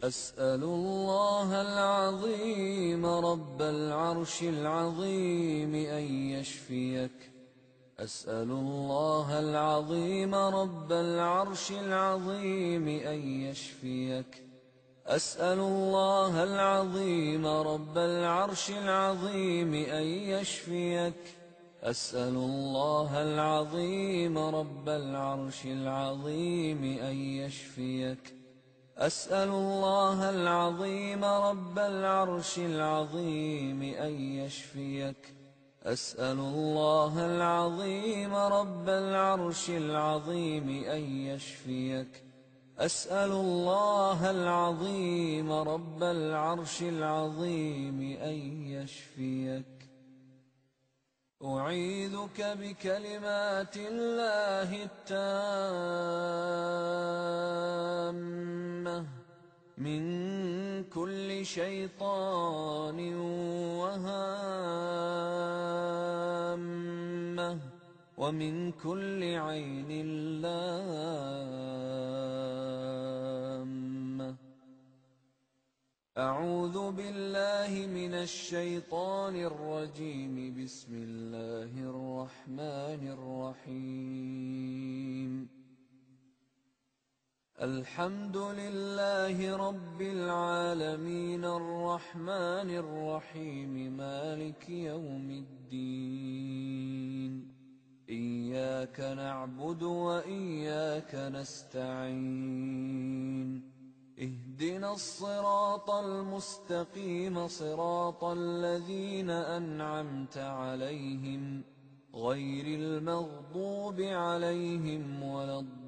أسأل الله العظيم رب العرش العظيم أن يشفيك. أسأل الله العظيم رب العرش العظيم أن يشفيك. أسأل الله العظيم رب العرش العظيم أن يشفيك. أسأل الله العظيم رب العرش العظيم أن يشفيك. أسأل الله العظيم رب العرش العظيم أن يشفيك. أسأل الله العظيم رب العرش العظيم أن يشفيك. أسأل الله العظيم رب العرش العظيم أن يشفيك. أعيذك بكلمات الله التامة من كل شيطان وهامة ومن كل عين لامة. أعوذ بالله من الشيطان الرجيم. بسم الله الرحمن الرحيم. الحمد لله رب العالمين الرحمن الرحيم مالك يوم الدين. إياك نعبد وإياك نستعين. اهدنا الصراط المستقيم صراط الذين أنعمت عليهم غير المغضوب عليهم ولا الضالين.